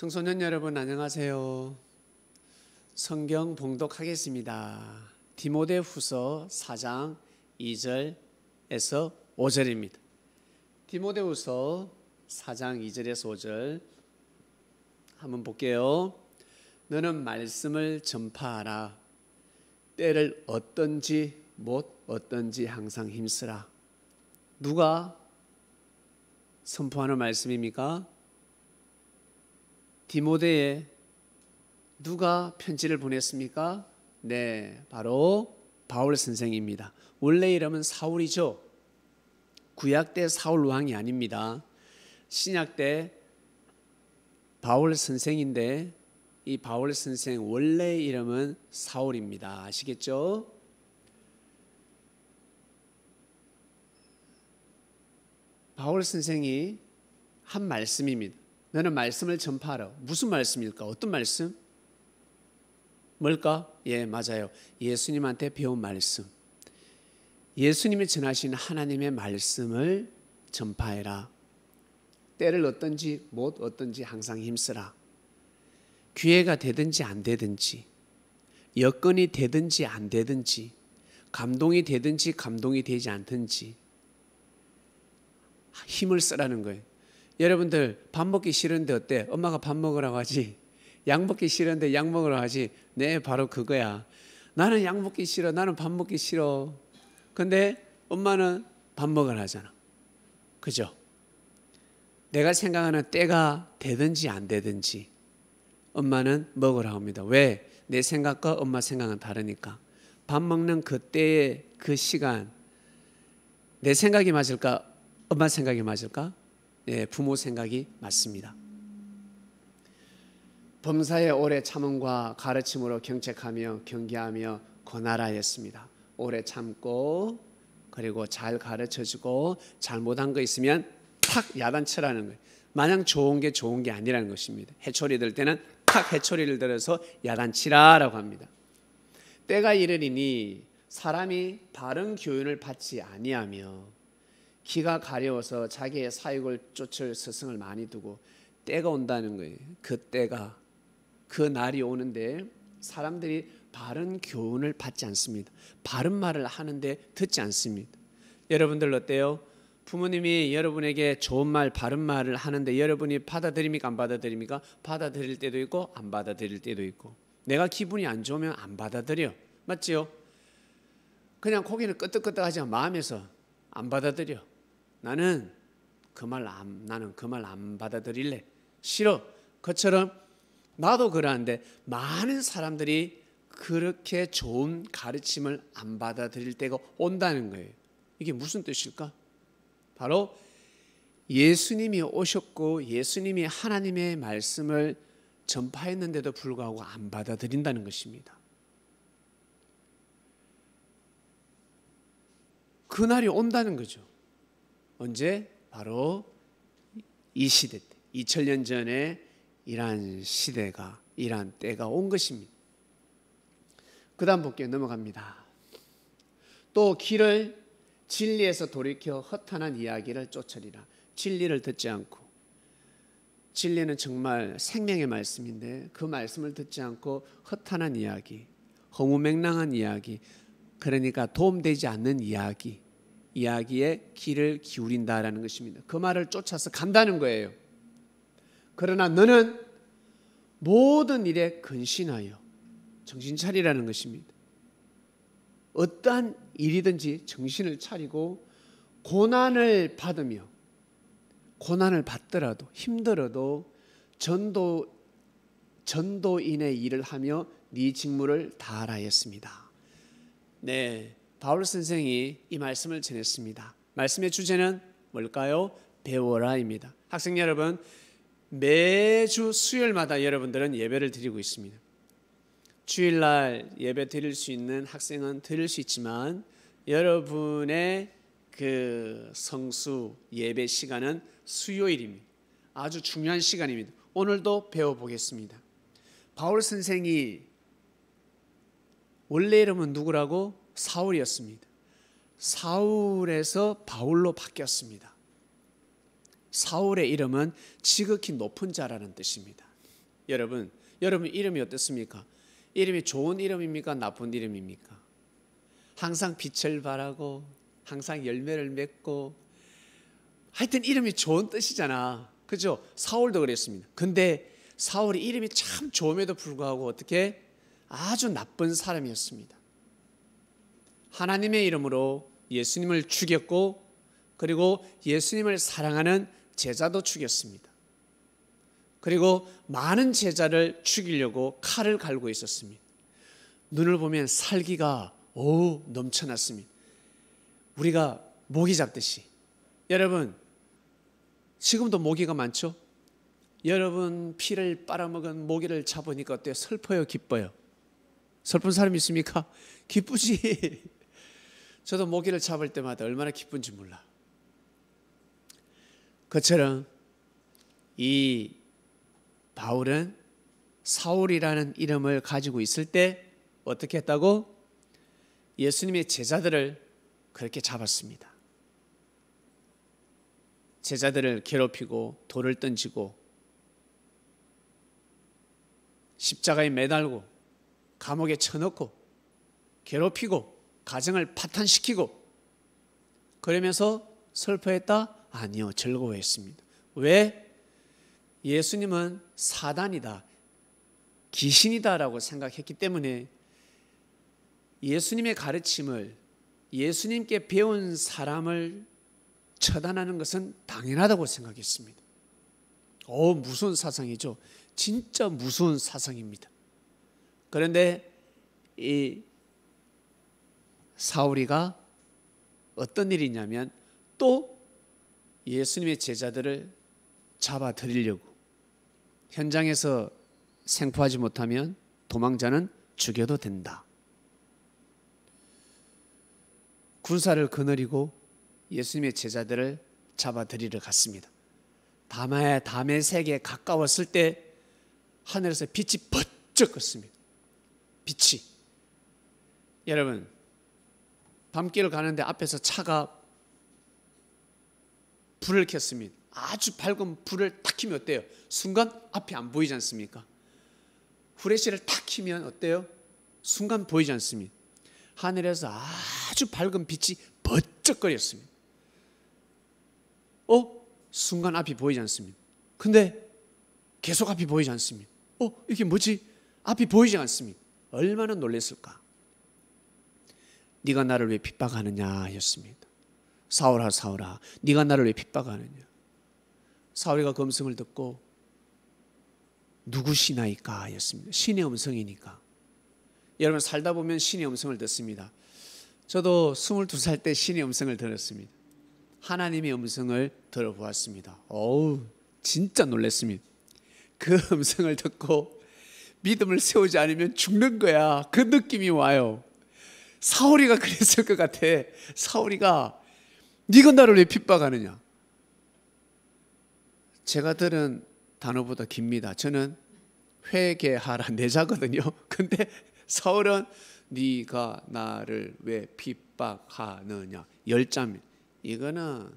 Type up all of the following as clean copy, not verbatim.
청소년 여러분 안녕하세요. 성경 봉독하겠습니다. 디모데후서 4장 2절에서 5절입니다. 디모데후서 4장 2절에서 5절 한번 볼게요. 너는 말씀을 전파하라. 때를 어떤지 못 어떤지 항상 힘쓰라. 누가 선포하는 말씀입니까? 디모데에 누가 편지를 보냈습니까? 네, 바로 바울 선생입니다. 원래 이름은 사울이죠. 구약 때 사울 왕이 아닙니다. 신약 때 바울 선생인데 이 바울 선생 원래 이름은 사울입니다. 아시겠죠? 바울 선생이 한 말씀입니다. 너는 말씀을 전파하라. 무슨 말씀일까? 어떤 말씀? 뭘까? 예, 맞아요. 예수님한테 배운 말씀. 예수님이 전하신 하나님의 말씀을 전파해라. 때를 어떤지 못 어떤지 항상 힘쓰라. 기회가 되든지 안 되든지, 여건이 되든지 안 되든지, 감동이 되든지 감동이 되지 않든지 힘을 쓰라는 거예요. 여러분들 밥 먹기 싫은데 어때? 엄마가 밥 먹으라고 하지. 약 먹기 싫은데 약 먹으라고 하지. 네, 바로 그거야. 나는 약 먹기 싫어. 나는 밥 먹기 싫어. 근데 엄마는 밥 먹으라 하잖아. 그죠? 내가 생각하는 때가 되든지 안 되든지 엄마는 먹으라고 합니다. 왜? 내 생각과 엄마 생각은 다르니까. 밥 먹는 그 때의 그 시간, 내 생각이 맞을까? 엄마 생각이 맞을까? 네, 부모 생각이 맞습니다. 범사에 오래 참음과 가르침으로 경책하며 경계하며 권하라였습니다. 오래 참고 그리고 잘 가르쳐주고 잘못한 거 있으면 탁 야단치라는 거예요. 마냥 좋은 게 아니라는 것입니다. 해초리 들 때는 탁 해초리를 들어서 야단치라라고 합니다. 때가 이르리니 사람이 바른 교훈을 받지 아니하며 기가 가려워서 자기의 사익을 쫓을 스승을 많이 두고 때가 온다는 거예요. 그 때가, 그 날이 오는데 사람들이 바른 교훈을 받지 않습니다. 바른 말을 하는데 듣지 않습니다. 여러분들 어때요? 부모님이 여러분에게 좋은 말, 바른 말을 하는데 여러분이 받아들입니까? 안 받아들입니까? 받아들일 때도 있고 안 받아들일 때도 있고. 내가 기분이 안 좋으면 안 받아들여. 맞지요? 그냥 고개는 끄덕끄덕하지만 마음에서 안 받아들여. 나는 그 말 안 받아들일래. 싫어. 그처럼 나도 그러한데 많은 사람들이 그렇게 좋은 가르침을 안 받아들일 때가 온다는 거예요. 이게 무슨 뜻일까? 바로 예수님이 오셨고 예수님이 하나님의 말씀을 전파했는데도 불구하고 안 받아들인다는 것입니다. 그날이 온다는 거죠. 언제? 바로 이 시대 때, 2000년 전에 이러한 시대가, 이러한 때가 온 것입니다. 그 다음 볼게요. 넘어갑니다. 또 길을 진리에서 돌이켜 허탄한 이야기를 쫓으리라. 진리를 듣지 않고, 진리는 정말 생명의 말씀인데 그 말씀을 듣지 않고 허탄한 이야기, 허무맹랑한 이야기, 그러니까 도움되지 않는 이야기에 귀를 기울인다라는 것입니다. 그 말을 쫓아서 간다는 거예요. 그러나 너는 모든 일에 근신하여 정신 차리라는 것입니다. 어떠한 일이든지 정신을 차리고 고난을 받으며, 고난을 받더라도 힘들어도 전도인의 일을 하며 네 직무를 다하라 했습니다. 네, 바울 선생이 이 말씀을 전했습니다. 말씀의 주제는 뭘까요? 배워라입니다. 학생 여러분, 매주 수요일마다 여러분들은 예배를 드리고 있습니다. 주일날 예배 드릴 수 있는 학생은 드릴 수 있지만 여러분의 그 성수 예배 시간은 수요일입니다. 아주 중요한 시간입니다. 오늘도 배워보겠습니다. 바울 선생이 원래 이름은 누구라고? 사울이었습니다. 사울에서 바울로 바뀌었습니다. 사울의 이름은 지극히 높은 자라는 뜻입니다. 여러분 이름이 어떻습니까? 이름이 좋은 이름입니까? 나쁜 이름입니까? 항상 빛을 발하고 항상 열매를 맺고 하여튼 이름이 좋은 뜻이잖아. 그죠? 사울도 그랬습니다. 근데 사울이 이름이 참 좋음에도 불구하고 어떻게 아주 나쁜 사람이었습니다. 하나님의 이름으로 예수님을 죽였고 그리고 예수님을 사랑하는 제자도 죽였습니다. 그리고 많은 제자를 죽이려고 칼을 갈고 있었습니다. 눈을 보면 살기가 넘쳐났습니다. 우리가 모기 잡듯이. 여러분 지금도 모기가 많죠? 여러분 피를 빨아먹은 모기를 잡으니까 어때요? 슬퍼요? 기뻐요? 슬픈 사람 있습니까? 기쁘지. 저도 모기를 잡을 때마다 얼마나 기쁜지 몰라. 그처럼 이 바울은 사울이라는 이름을 가지고 있을 때 어떻게 했다고? 예수님의 제자들을 그렇게 잡았습니다. 제자들을 괴롭히고 돌을 던지고 십자가에 매달고 감옥에 쳐넣고 괴롭히고 가정을 파탄시키고 그러면서 슬퍼했다? 아니요, 즐거워했습니다. 왜? 예수님은 사단이다, 귀신이다라고 생각했기 때문에 예수님의 가르침을 예수님께 배운 사람을 처단하는 것은 당연하다고 생각했습니다. 무서운 사상이죠. 진짜 무서운 사상입니다. 그런데 이 사울이가 어떤 일이 있냐면 또 예수님의 제자들을 잡아들이려고 현장에서 생포하지 못하면 도망자는 죽여도 된다. 군사를 거느리고 예수님의 제자들을 잡아들이러 갔습니다. 다메섹에 가까웠을 때 하늘에서 빛이 번쩍 껐습니다. 빛이. 여러분 밤길을 가는데 앞에서 차가 불을 켰습니다. 아주 밝은 불을 탁 켜면 어때요? 순간 앞이 안 보이지 않습니까? 후레쉬를 탁 켜면 어때요? 순간 보이지 않습니다. 하늘에서 아주 밝은 빛이 번쩍거렸습니다. 순간 앞이 보이지 않습니다. 근데 계속 앞이 보이지 않습니다. 이게 뭐지? 앞이 보이지 않습니다. 얼마나 놀랐을까? 네가 나를 왜 핍박하느냐 였습니다. 사울아 사울아 네가 나를 왜 핍박하느냐. 사울이가 그 음성을 듣고 누구시나이까 였습니다. 신의 음성이니까. 여러분 살다 보면 신의 음성을 듣습니다. 저도 22살 때 신의 음성을 들었습니다. 하나님의 음성을 들어보았습니다. 진짜 놀랐습니다. 그 음성을 듣고 믿음을 세우지 않으면 죽는 거야. 그 느낌이 와요. 사울이가 그랬을 것 같아. 사울이가 네가 나를 왜 핍박하느냐. 제가 들은 단어보다 깁니다. 저는 회개하라 내자거든요. 근데 사울은 네가 나를 왜 핍박하느냐 10자입니다. 이거는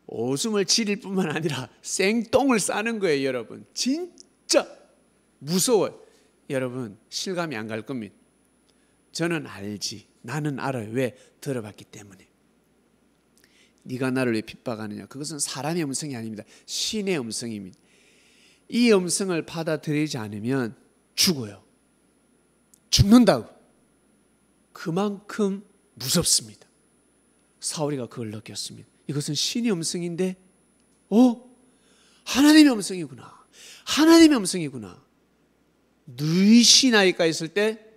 오줌을 지릴 뿐만 아니라 생똥을 싸는 거예요. 여러분 진짜 무서워요. 여러분 실감이 안 갈 겁니다. 저는 알지. 나는 알아요. 왜? 들어봤기 때문에. 네가 나를 왜 핍박하느냐. 그것은 사람의 음성이 아닙니다. 신의 음성입니다. 이 음성을 받아들이지 않으면 죽어요. 죽는다고. 그만큼 무섭습니다. 사울이가 그걸 느꼈습니다. 이것은 신의 음성인데 하나님의 음성이구나. 하나님의 음성이구나. 누이시나이까 했을 때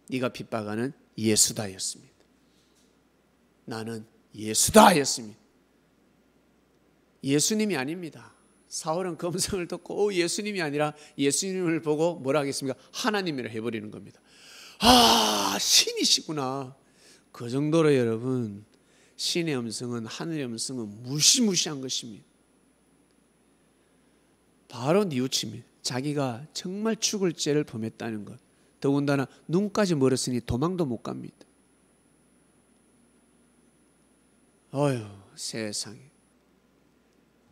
네가 핍박하는 예수다였습니다. 나는 예수다였습니다. 예수님이 아닙니다. 사울은 그 음성을 듣고 예수님이 아니라 예수님을 보고 뭐라 하겠습니까? 하나님이라 해버리는 겁니다. 신이시구나. 그 정도로 여러분 신의 음성은 하늘의 음성은 무시무시한 것입니다. 바로 뉘우칩니다. 자기가 정말 죽을 죄를 범했다는 것. 더군다나 눈까지 멀었으니 도망도 못 갑니다. 세상에.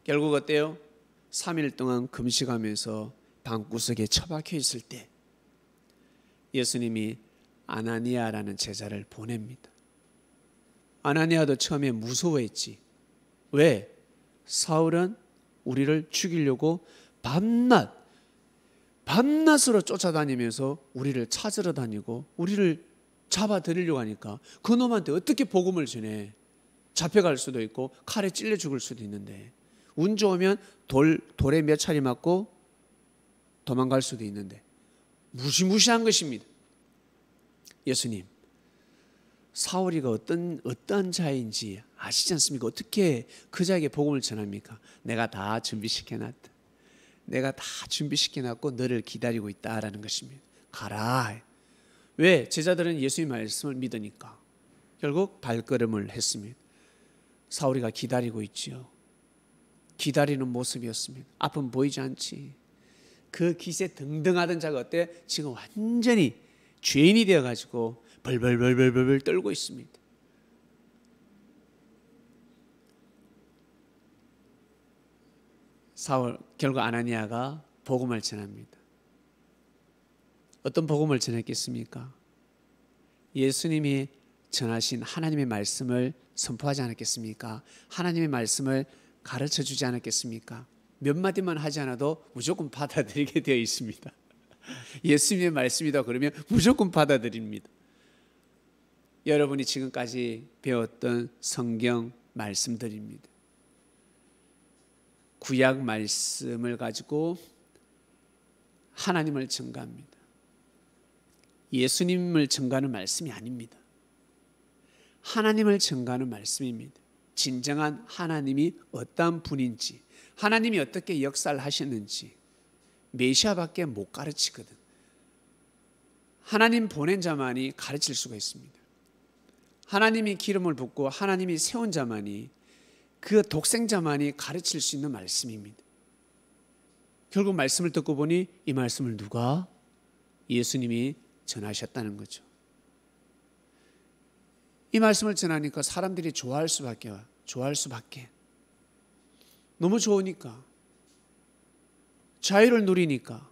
결국 어때요? 3일 동안 금식하면서 방구석에 처박혀 있을 때 예수님이 아나니아라는 제자를 보냅니다. 아나니아도 처음에 무서워했지. 왜? 사울은 우리를 죽이려고 밤낮으로 쫓아다니면서 우리를 찾으러 다니고 우리를 잡아들이려고 하니까 그 놈한테 어떻게 복음을 전해? 잡혀갈 수도 있고 칼에 찔려 죽을 수도 있는데, 운 좋으면 돌에 몇 차례 맞고 도망갈 수도 있는데 무시무시한 것입니다. 예수님, 사울이가 어떤 자인지 아시지 않습니까? 어떻게 그 자에게 복음을 전합니까? 내가 다 준비시켜놨다. 내가 다 준비시켜놨고 너를 기다리고 있다라는 것입니다. 가라. 왜? 제자들은 예수의 말씀을 믿으니까. 결국 발걸음을 했습니다. 사울이가 기다리고 있죠. 기다리는 모습이었습니다. 앞은 보이지 않지. 그 기세 등등하던 자가 어때? 지금 완전히 죄인이 되어가지고 벌벌 떨고 있습니다. 사울, 결국 아나니아가 복음을 전합니다. 어떤 복음을 전했겠습니까? 예수님이 전하신 하나님의 말씀을 선포하지 않았겠습니까? 하나님의 말씀을 가르쳐 주지 않았겠습니까? 몇 마디만 하지 않아도 무조건 받아들이게 되어 있습니다. 예수님의 말씀이다 그러면 무조건 받아들입니다. 여러분이 지금까지 배웠던 성경 말씀들입니다. 구약 말씀을 가지고 하나님을 증거합니다. 예수님을 증거하는 말씀이 아닙니다. 하나님을 증거하는 말씀입니다. 진정한 하나님이 어떤 분인지, 하나님이 어떻게 역사를 하셨는지 메시아밖에 못 가르치거든. 하나님 보낸 자만이 가르칠 수가 있습니다. 하나님이 기름을 붓고 하나님이 세운 자만이, 그 독생자만이 가르칠 수 있는 말씀입니다. 결국 말씀을 듣고 보니 이 말씀을 누가? 예수님이 전하셨다는 거죠. 이 말씀을 전하니까 사람들이 좋아할 수밖에. 너무 좋으니까, 자유를 누리니까.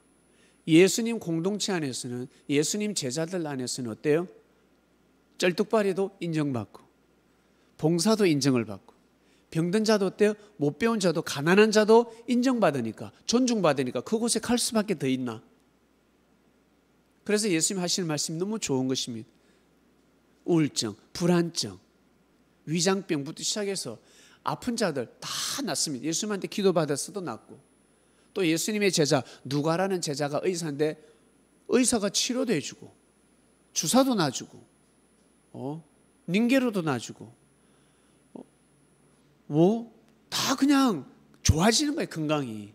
예수님 공동체 안에서는, 예수님 제자들 안에서는 어때요? 쩔뚝발이도 인정받고 봉사도 인정을 받고, 병든 자도 어때요? 못 배운 자도 가난한 자도 인정받으니까, 존중받으니까 그곳에 갈 수밖에 더 있나? 그래서 예수님 하시는 말씀이 너무 좋은 것입니다. 우울증, 불안증, 위장병부터 시작해서 아픈 자들 다 낫습니다. 예수님한테 기도받았어도 낫고, 또 예수님의 제자 누가라는 제자가 의사인데 의사가 치료도 해주고 주사도 놔주고 닌게로도 놔주고 다 그냥 좋아지는 거예요. 건강이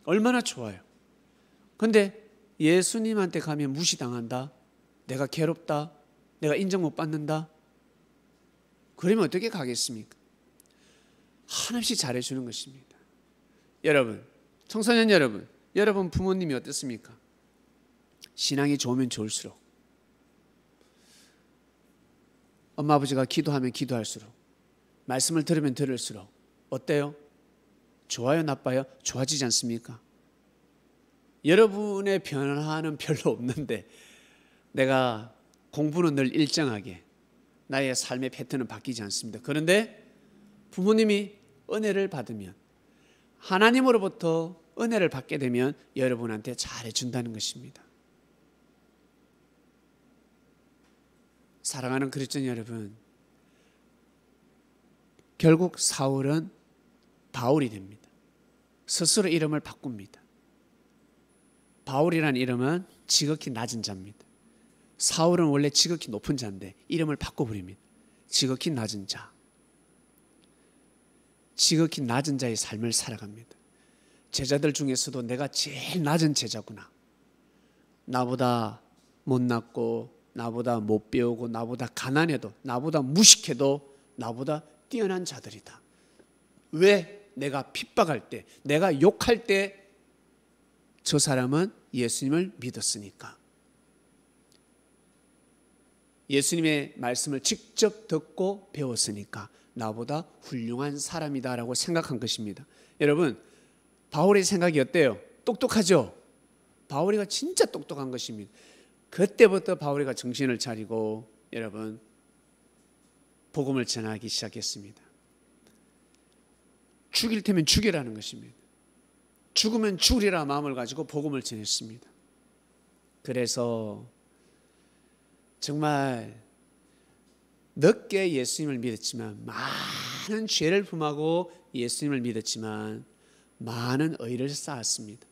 얼마나 좋아요. 그런데 예수님한테 가면 무시당한다, 내가 괴롭다, 내가 인정 못 받는다, 그러면 어떻게 가겠습니까? 한없이 잘해주는 것입니다. 여러분, 청소년 여러분 부모님이 어떻습니까? 신앙이 좋으면 좋을수록, 엄마 아버지가 기도하면 기도할수록, 말씀을 들으면 들을수록 어때요? 좋아요, 나빠요? 좋아지지 않습니까? 여러분의 변화는 별로 없는데 내가 공부는 늘 일정하게, 나의 삶의 패턴은 바뀌지 않습니다. 그런데 부모님이 은혜를 받으면, 하나님으로부터 은혜를 받게 되면 여러분한테 잘해준다는 것입니다. 사랑하는 그리스도인 여러분, 결국 사울은 바울이 됩니다. 스스로 이름을 바꿉니다. 바울이라는 이름은 지극히 낮은 자입니다. 사울은 원래 지극히 높은 자인데 이름을 바꿔버립니다. 지극히 낮은 자. 지극히 낮은 자의 삶을 살아갑니다. 제자들 중에서도 내가 제일 낮은 제자구나. 나보다 못났고, 나보다 못 배우고, 나보다 가난해도, 나보다 무식해도 나보다 뛰어난 자들이다. 왜? 내가 핍박할 때, 내가 욕할 때 저 사람은 예수님을 믿었으니까. 예수님의 말씀을 직접 듣고 배웠으니까 나보다 훌륭한 사람이다라고 생각한 것입니다. 여러분, 바울의 생각이 어때요? 똑똑하죠. 바울이가 진짜 똑똑한 것입니다. 그때부터 바울이가 정신을 차리고 여러분 복음을 전하기 시작했습니다. 죽일 테면 죽이라는 것입니다. 죽으면 죽으리라 마음을 가지고 복음을 전했습니다. 그래서 정말 늦게 예수님을 믿었지만, 많은 죄를 품하고 예수님을 믿었지만 많은 의를 쌓았습니다.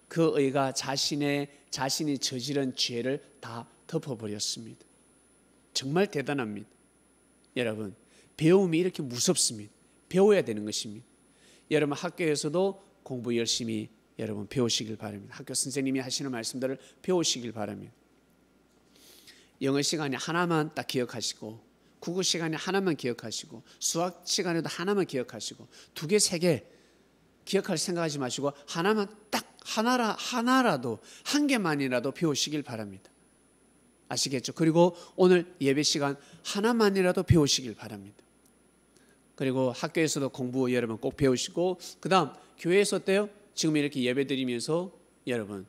그 의가 자신이 저지른 죄를 다 덮어버렸습니다. 정말 대단합니다. 여러분, 배움이 이렇게 무섭습니다. 배워야 되는 것입니다. 여러분 학교에서도 공부 열심히 여러분 배우시길 바랍니다. 학교 선생님이 하시는 말씀들을 배우시길 바랍니다. 영어 시간에 하나만 딱 기억하시고, 국어 시간에 하나만 기억하시고, 수학 시간에도 하나만 기억하시고, 2개, 3개 기억할 생각하지 마시고 하나만 딱 하나라도 한 개만이라도 배우시길 바랍니다. 아시겠죠? 그리고 오늘 예배 시간 하나만이라도 배우시길 바랍니다. 그리고 학교에서도 공부 여러분 꼭 배우시고, 그 다음 교회에서 어때요? 지금 이렇게 예배 드리면서 여러분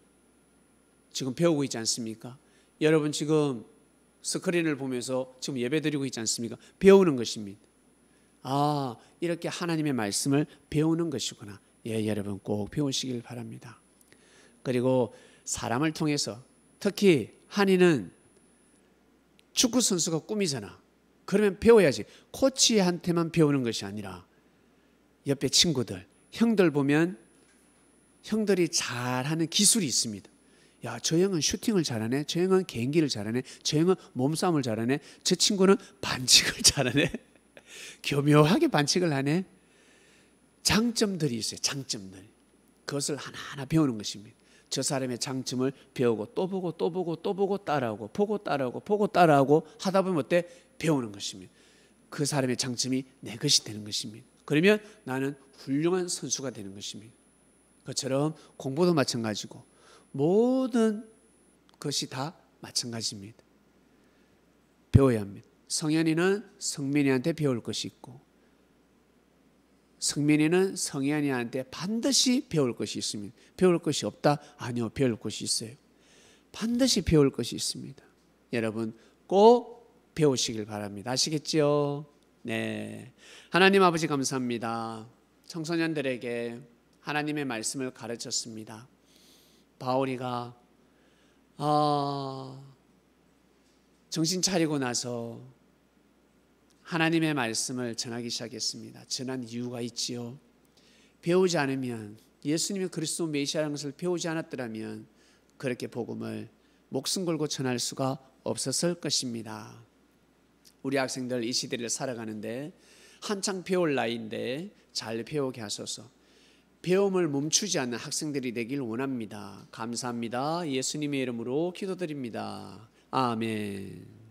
지금 배우고 있지 않습니까? 여러분 지금 스크린을 보면서 지금 예배 드리고 있지 않습니까? 배우는 것입니다. 아, 이렇게 하나님의 말씀을 배우는 것이구나. 예, 여러분 꼭 배우시길 바랍니다. 그리고 사람을 통해서, 특히 한이는 축구 선수가 꿈이잖아. 그러면 배워야지. 코치한테만 배우는 것이 아니라 옆에 친구들, 형들 보면 형들이 잘하는 기술이 있습니다. 야, 저 형은 슈팅을 잘하네. 저 형은 개인기를 잘하네. 저 형은 몸싸움을 잘하네. 저 친구는 반칙을 잘하네. 교묘하게 반칙을 하네. 장점들이 있어요. 장점들. 그것을 하나하나 배우는 것입니다. 저 사람의 장점을 배우고 또 보고 또 보고 또 보고 따라하고 보고 따라하고 보고 따라하고 하다 보면 어때? 배우는 것입니다. 그 사람의 장점이 내 것이 되는 것입니다. 그러면 나는 훌륭한 선수가 되는 것입니다. 그것처럼 공부도 마찬가지고 모든 것이 다 마찬가지입니다. 배워야 합니다. 성현이는 성민이한테 배울 것이 있고, 성민이는 성현이한테 반드시 배울 것이 있습니다. 배울 것이 없다? 아니요, 배울 것이 있어요. 반드시 배울 것이 있습니다. 여러분 꼭 배우시길 바랍니다. 아시겠죠? 네. 하나님 아버지 감사합니다. 청소년들에게 하나님의 말씀을 가르쳤습니다. 바울이가 정신 차리고 나서 하나님의 말씀을 전하기 시작했습니다. 전한 이유가 있지요. 배우지 않으면, 예수님이 그리스도 메시아라는 것을 배우지 않았더라면 그렇게 복음을 목숨 걸고 전할 수가 없었을 것입니다. 우리 학생들 이 시대를 살아가는데 한창 배울 나이인데 잘 배우게 하소서. 배움을 멈추지 않는 학생들이 되길 원합니다. 감사합니다. 예수님의 이름으로 기도드립니다. 아멘.